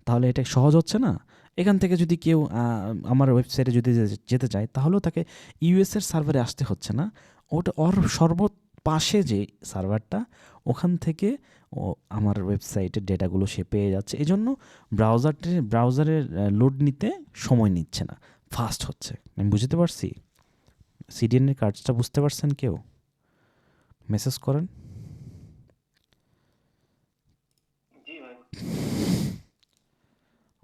তাহলে এটা সহজ হচ্ছে না? এখান থেকে যদি কেউ আমার ওয়েবসাইটে যদি যেতে চায়, তাহলেও তাকে ইউএসের সার্ভারে আসতে হচ্ছে না, ওটা ওর পাশে যে সার্ভারটা, ওখান থেকে ও আমার ওয়েবসাইটের ডেটাগুলো সে পেয়ে যাচ্ছে। এই জন্য ব্রাউজারের লোড নিতে সময় নিচ্ছে না, ফাস্ট হচ্ছে। আমি বুঝতে পারছি? সিডিএনের কাজটা বুঝতে পারছেন কেউ? মেসেজ করেন।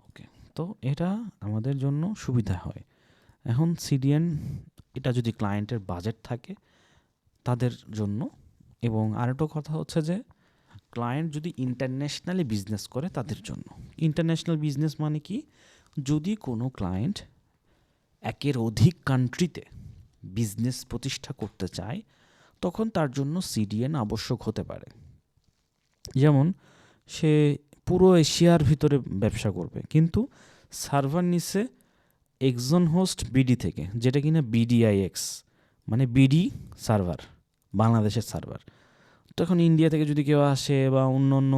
ওকে, তো এটা আমাদের জন্য সুবিধা হয়। এখন সিডিএন এটা যদি ক্লায়েন্টের বাজেট থাকে তাদের জন্য, এবং আরেকটা কথা হচ্ছে যে ক্লায়েন্ট যদি ইন্টারন্যাশনালি বিজনেস করে তাদের জন্য। ইন্টারন্যাশনাল বিজনেস মানে কি? যদি কোনো ক্লায়েন্ট একের অধিক কান্ট্রিতে বিজনেস প্রতিষ্ঠা করতে চায় তখন তার জন্য সিডিএন আবশ্যক হতে পারে। যেমন সে পুরো এশিয়ার ভিতরে ব্যবসা করবে, কিন্তু সার্ভার নিচ্ছে এক্সন হোস্ট বিডি থেকে, যেটা কিনা বিডিআইএক্স, মানে বিডি সার্ভার, বাংলাদেশের সার্ভার। তখন ইন্ডিয়া থেকে যদি কেউ আসে বা অন্য অন্য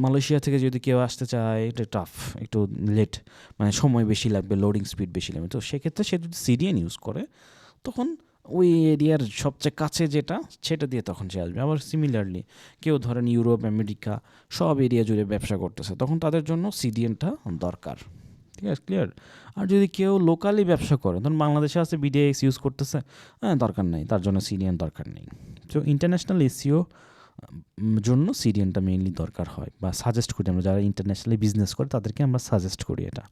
মালয়েশিয়া থেকে যদি কেউ আসতে চায়, এটা টাফ, একটু লেট, মানে সময় বেশি লাগবে, লোডিং স্পিড বেশি লাগবে। তো সেক্ষেত্রে সে যদি সিডিএন ইউজ করে তখন ওই এরিয়ার সবচেয়ে কাছে যেটা সেটা দিয়ে তখন সে আসবে। আবার সিমিলারলি কেউ ধরেন ইউরোপ, আমেরিকা সব এরিয়া জুড়ে ব্যবসা করতেছে, তখন তাদের জন্য সিডিএনটা দরকার। ঠিক আছে, ক্লিয়ার? আর যদি কেউ লোকালি ব্যবসা করে, ধরুন বাংলাদেশে আছে বিডিএক্স ইউজ করতেছে, হ্যাঁ দরকার নেই, তার জন্য সিডিএন দরকার নেই। তো ইন্টারন্যাশনাল এসিও জন্য সিডিএনটা মেইনলি দরকার হয়, বা সাজেস্ট করি আমরা, যারা ইন্টারন্যাশনালি বিজনেস করে তাদেরকে আমরা সাজেস্ট করি এটা।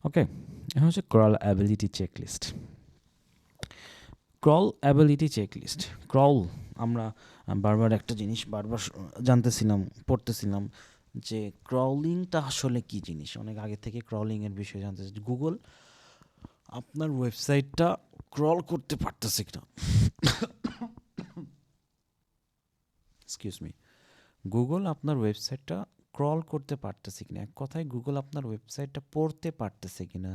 ওকে, এখন হচ্ছে crawl ability checklist. Crawl ability checklist, crawl আমরা বারবার একটা জিনিস বারবার জানতেছিলাম, পড়তেছিলাম যে ক্রলিংটা আসলে কী জিনিস। অনেক আগে থেকে ক্রলিংয়ের বিষয়ে জানতেছি। গুগল আপনার ওয়েবসাইটটা ক্রল করতে পারতেছে কিনা, এক্সকিউজ মি, গুগল আপনার ওয়েবসাইটটা ক্রল করতে পারতেছে কিনা, এক কথায় গুগল আপনার ওয়েবসাইটটা পড়তে পারতেছে কিনা,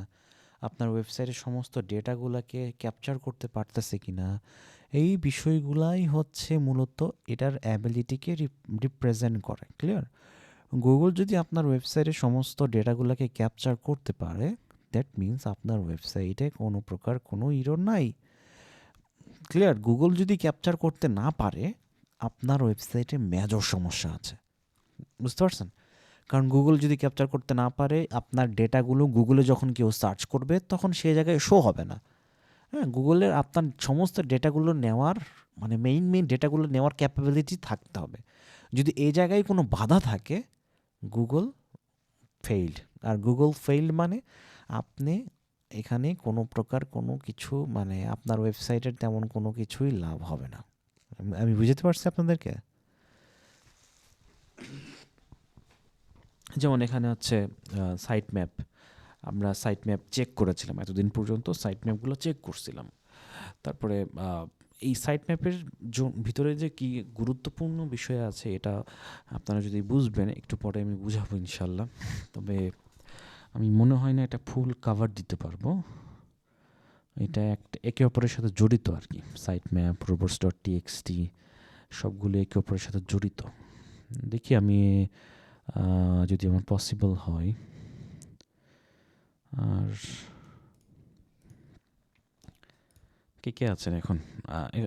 আপনার ওয়েবসাইটের সমস্ত ডেটাগুলোকে ক্যাপচার করতে পারতেছে কিনা, এই বিষয়গুলাই হচ্ছে মূলত এটার অ্যাবিলিটিকে রিপ্রেজেন্ট করে। ক্লিয়ার? গুগল যদি আপনার ওয়েবসাইটের সমস্ত ডেটাগুলোকে ক্যাপচার করতে পারে, দ্যাট মিনস আপনার ওয়েবসাইটে কোনো প্রকার কোনো ইরর নাই। ক্লিয়ার? গুগল যদি ক্যাপচার করতে না পারে, আপনার ওয়েবসাইটে মেজর সমস্যা আছে। বুঝতে পারছেন? কারণ গুগল যদি ক্যাপচার করতে না পারে, আপনার ডেটাগুলো গুগলে যখন কেউ সার্চ করবে তখন সেই জায়গায় শো হবে না। হ্যাঁ, গুগলের আপনার সমস্ত ডেটাগুলো নেওয়ার, মানে মেইন ডেটাগুলো নেওয়ার ক্যাপাবিলিটি থাকতে হবে। যদি এই জায়গায় কোনো বাধা থাকে, গুগল ফেইল্ড। আর গুগল ফেইল্ড মানে আপনি এখানে কোনো প্রকার কোনো কিছু, মানে আপনার ওয়েবসাইটের তেমন কোনো কিছুই লাভ হবে না। আমি বুঝতে পারছি আপনাদেরকে? যেমন এখানে হচ্ছে সাইট ম্যাপ, আমরা সাইট ম্যাপ চেক করেছিলাম, এতদিন পর্যন্ত সাইট ম্যাপগুলো চেক করছিলাম। তারপরে এই সাইট ম্যাপের ভিতরে যে কি গুরুত্বপূর্ণ বিষয় আছে এটা আপনারা যদি বুঝবেন, একটু পরে আমি বুঝাবো ইনশাল্লাহ। তবে আমি মনে হয় না এটা ফুল কাভার দিতে পারবো। এটা একটা একে অপরের সাথে জড়িত আর কি। সাইট ম্যাপ, robots.txt সবগুলো একে অপরের সাথে জড়িত। দেখি আমি যদি আমার পসিবল হয়। আর কে কে আছেন এখন?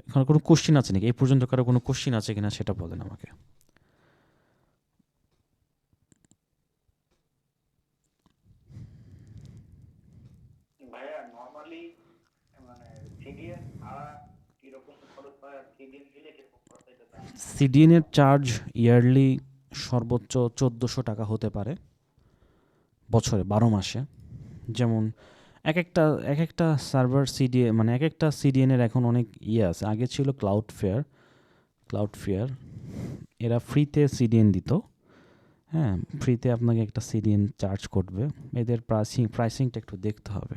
এখন কোনো কোশ্চিন আছে নাকি? এই পর্যন্ত কারো কোনো কোশ্চিন আছে কিনা সেটা বলেন আমাকে। সিডিএনের চার্জ ইয়ারলি সর্বোচ্চ 1400 টাকা হতে পারে বছরে 12 মাসে। যেমন এক একটা সার্ভার সিডিএন, মানে এক একটা সিডিএনের এখন অনেক আছে। আগে ছিল ক্লাউডফেয়ার, এরা ফ্রিতে সিডিএন দিত। হ্যাঁ, ফ্রিতে আপনাকে একটা সিডিএন চার্জ করবে। এদের প্রাইসিংটা একটু দেখতে হবে।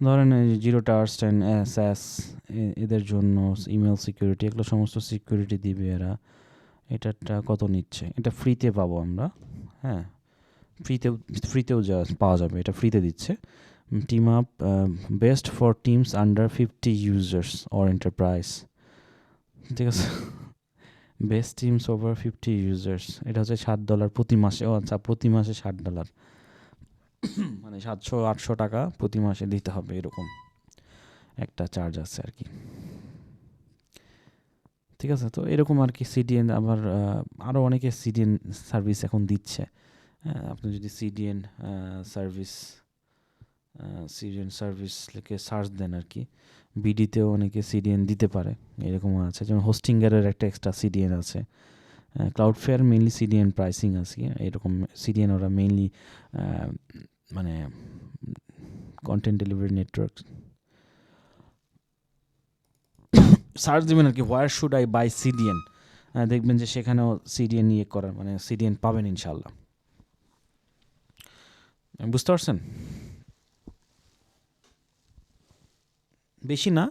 ধরেন জিরো ট্রাস্ট অ্যান্ড এসএস, এদের জন্য ইমেল সিকিউরিটি, এগুলো সমস্ত সিকিউরিটি দিবে এরা। এটাটা কত নিচ্ছে? এটা ফ্রিতে পাবো আমরা। হ্যাঁ, ফ্রিতেও পাওয়া যাবে, এটা ফ্রিতে দিচ্ছে। Team up best for teams under 50 users or enterprise. ঠিক আছে, বেস্ট টিমস ওভার 50 ইউজার্স, এটা হচ্ছে $7 প্রতি মাসে। ও আচ্ছা, প্রতি মাসে $7, মানে 700-800 টাকা প্রতি মাসে দিতে হবে, এরকম একটা চার্জ আছে আর কি। ঠিক আছে? তো এরকম আর কি সিডিএন আবার আরও অনেকে সিডিএন সার্ভিস এখন দিচ্ছে। হ্যাঁ, আপনি যদি সার্ভিস সিডিএন সার্ভিস লিখে সার্চ দেন আর কি, বিডিতেও অনেকে সিডিএন দিতে পারে, এরকমও আছে। যেমন হোস্টিংয়ারের একটা এক্সট্রা সিডিএন আছে। ক্লাউডফেয়ার মেইনলি সিডিএন প্রাইসিং আছে, এরকম সিডিএন ওরা মেইনলি মানে কন্টেন্ট ডেলিভারি নেটওয়ার্ক সার্চ দেবেন আর কি, where should I buy CDN, দেখবেন যে সেখানেও সিডিএন ইয়ে করার মানে সিডিএন পাবেন ইনশাল্লাহ। বুঝতে পারছেন? বেশি না,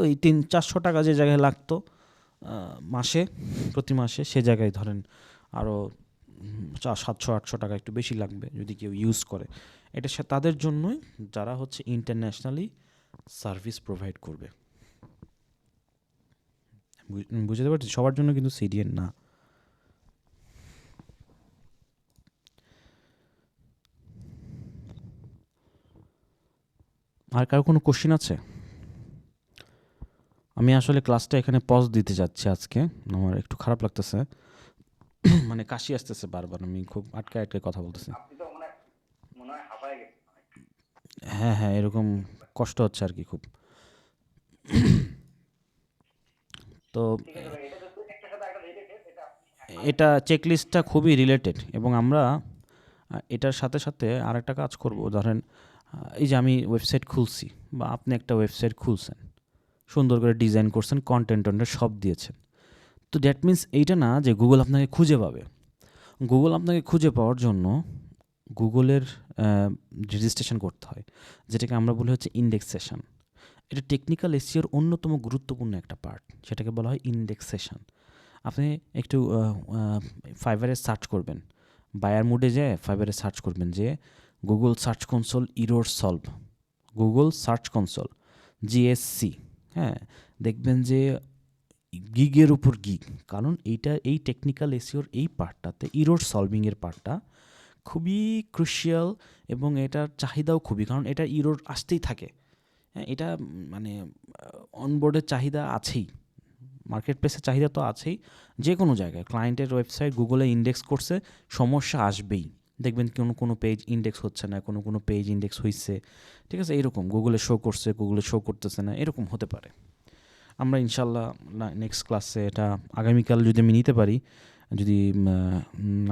ওই 300-400 টাকা যে জায়গায় লাগতো মাসে, প্রতি মাসে, সে জায়গায় ধরেন আরও 700-800 টাকা একটু বেশি লাগবে যদি কেউ ইউজ করে। এটা তাদের জন্যই যারা হচ্ছে ইন্টারন্যাশনালি সার্ভিস প্রোভাইড করবে। বুঝতে পারছি, সবার জন্য কিন্তু সিডিএন না। আর কারো কোনো কোশ্চেন আছে? আমি আসলে ক্লাসটা এখানে পজ দিতে যাচ্ছি আজকে, আমার একটু খারাপ লাগতেছে, মানে কাশি আসতেছে বারবার, আমি খুব আটকে কথা বলতেছি। হ্যাঁ হ্যাঁ, এরকম কষ্ট হচ্ছে আর কি খুব। তো এটা চেকলিস্টটা খুবই রিলেটেড, এবং আমরা এটার সাথে সাথে আরেকটা কাজ করব। ধরেন এই যে আমি ওয়েবসাইট খুলছি, বা আপনি একটা ওয়েবসাইট খুলছেন, সুন্দর করে ডিজাইন করছেন, কন্টেন্ট সব দিয়েছেন, তো দ্যাট মিনস এইটা না যে গুগল আপনাকে খুঁজে পাবে। গুগল আপনাকে খুঁজে পাওয়ার জন্য গুগলের রেজিস্ট্রেশন করতে হয়, যেটাকে আমরা বলি হচ্ছে ইন্ডেক্সেশন। এটা টেকনিক্যাল এসইওর অন্যতম গুরুত্বপূর্ণ একটা পার্ট, সেটাকে বলা হয় ইন্ডেক্সেশন। আপনি একটু ফাইবারে সার্চ করবেন, বায়ার মুডে যেয়ে ফাইবারে সার্চ করবেন যে Google search console error solve, Google search console GSC. হ্যাঁ, দেখবেন যে গিগের উপর গিগ, কারণ এই টেকনিক্যাল এসইওর এই পার্টটাতে ইরোর সলভিংয়ের পার্টটা খুবই ক্রুশিয়াল, এবং এটার চাহিদাও খুবই, কারণ এটা ইরোর আসতেই থাকে। হ্যাঁ, এটা মানে অনবোর্ডের চাহিদা আছেই, মার্কেট প্লেসের চাহিদা তো আছেই, যে কোনো জায়গায় ক্লায়েন্টের ওয়েবসাইট গুগলে ইন্ডেক্স করছে, সমস্যা আসবেই। দেখবেন কোনো পেজ ইন্ডেক্স হচ্ছে না, কোনো পেজ ইন্ডেক্স হইছে, ঠিক আছে, এরকম গুগলে শো করছে, গুগলে শো করতেছে না, এরকম হতে পারে। আমরা ইনশাল্লাহ নেক্সট ক্লাসে এটা আগামীকাল যদি আমি নিতে পারি, যদি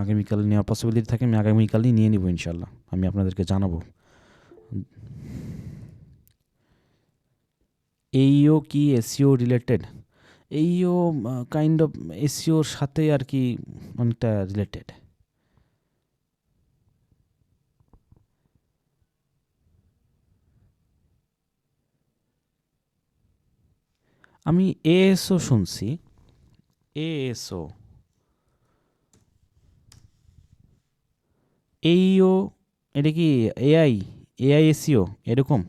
আগামীকাল নেওয়ার পসিবিলিটি থাকে, আমি আগামীকালই নিয়ে নিব ইনশাল্লাহ, আমি আপনাদেরকে জানাবো। এইও কি এসইও রিলেটেড? এইও কাইন্ড অফ এসইওর সাথে আর কি অনেকটা রিলেটেড। আমি এএসও শুনছি, এএসও, এইও, এটা কি এআই এসইও এরকম?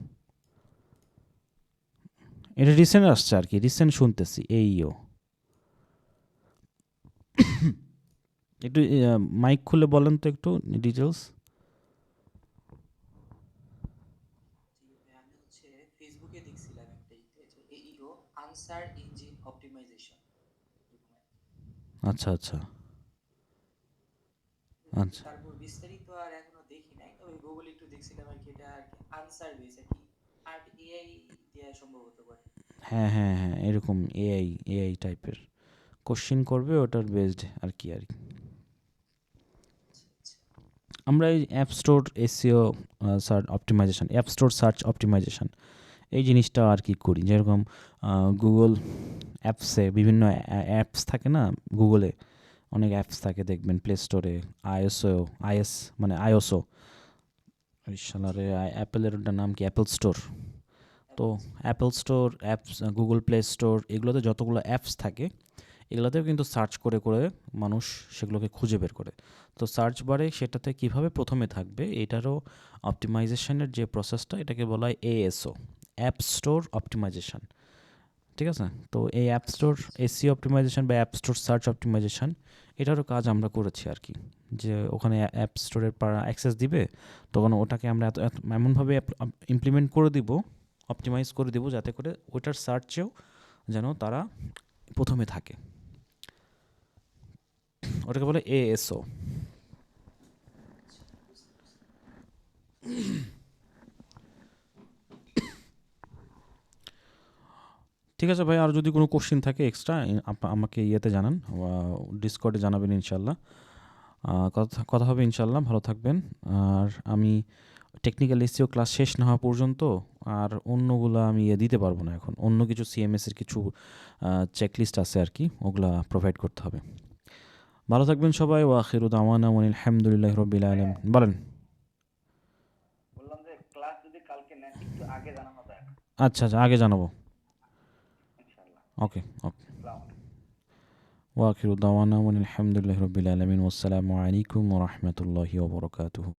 এটা রিসেন্ট আসছে আর কি, রিসেন্ট শুনতেছি এইও। একটু মাইক খুলে বলেন তো একটু ডিটেলস। আমি হচ্ছে ফেসবুকে দেখছিলাম একটা এইও আনসার ইঞ্জিন অপটিমাইজেশন। আচ্ছা আচ্ছা আচ্ছা। তারপর বিস্তারিত আর এখনো দেখি নাই, তবে গুগল একটু দেখছিলাম আর কি, এটা আর কি আনসার বেস আর কি, আর এআই দেয়া সম্ভব হতে পারে। হ্যাঁ হ্যাঁ হ্যাঁ, এরকম এআই টাইপের কোশ্চিন করবে, ওটার বেসড আর কি। আচ্ছা আচ্ছা। আমরা এই app store SEO search optimization, app store search optimization, এই জিনিসটা আর কি করি। যেরকম গুগল অ্যাপসে বিভিন্ন অ্যাপস থাকে না, গুগলে অনেক অ্যাপস থাকে দেখবেন, প্লে স্টোরে আইএস মানে আইওসও, জি। সালারে অ্যাপেলের ওটার নাম কি, অ্যাপেল স্টোর। তো Apple store apps, Google play store, এগুলোতে যতগুলো অ্যাপস থাকে, এগুলোতেও কিন্তু সার্চ করে করে মানুষ সেগুলোকে খুঁজে বের করে। তো সার্চ বারে সেটাতে কিভাবে প্রথমে থাকবে, এটারও অপটিমাইজেশনের যে প্রসেসটা, এটাকে বলা হয় এএসও, অ্যাপ স্টোর অপটিমাইজেশন। ঠিক আছে? তো এই অ্যাপ স্টোর এসিও অপটিমাইজেশন বা অ্যাপ স্টোর সার্চ অপটিমাইজেশন, এটারও কাজ আমরা করেছি আর কি। যে ওখানে অ্যাপ স্টোরের অ্যাক্সেস দিবে, তখন ওটাকে আমরা এমনভাবে ইমপ্লিমেন্ট করে দিব, অপটিমাইজ করে দিব, যাতে করে ওইটার সার্চেও যেন তারা প্রথমে থাকে, ওটাকে বলে এএসও। আচ্ছা, বুঝতে পারছি। ঠিক আছে ভাই, আর যদি কোনো কোশ্চেন থাকে এক্সট্রা আমাকে ইয়েতে জানান, ডিসকর্ডে জানাবেন ইনশাল্লাহ। কথা কথা হবে ইনশাল্লাহ, ভালো থাকবেন। আর আমি টেকনিক্যাল এসিও ক্লাস শেষ না হওয়া পর্যন্ত আর অন্যগুলো আমি দিতে পারবো না এখন। অন্য কিছু সিএমএসের কিছু চেকলিস্ট আছে আর কি, ওগুলা প্রোভাইড করতে হবে। ভালো থাকবেন সবাই। ওয়াখিরু দাওয়ানা আলহামদুলিল্লাহি রাব্বিল আলামিন। বলেন। বললাম যে ক্লাস যদি কালকে নেন একটু আগে জানানো যায় আচ্ছা আচ্ছা, আগে জানাবো। ইনশাআল্লাহ। ওকে ওকে। আসসালামু আলাইকুম। ওয়াখিরু দাওয়ানা আলহামদুলিল্লাহি রাব্বিল আলামিন। ওয়াসসালামু আলাইকুম ওয়া রাহমাতুল্লাহি ওয়া বারাকাতুহু।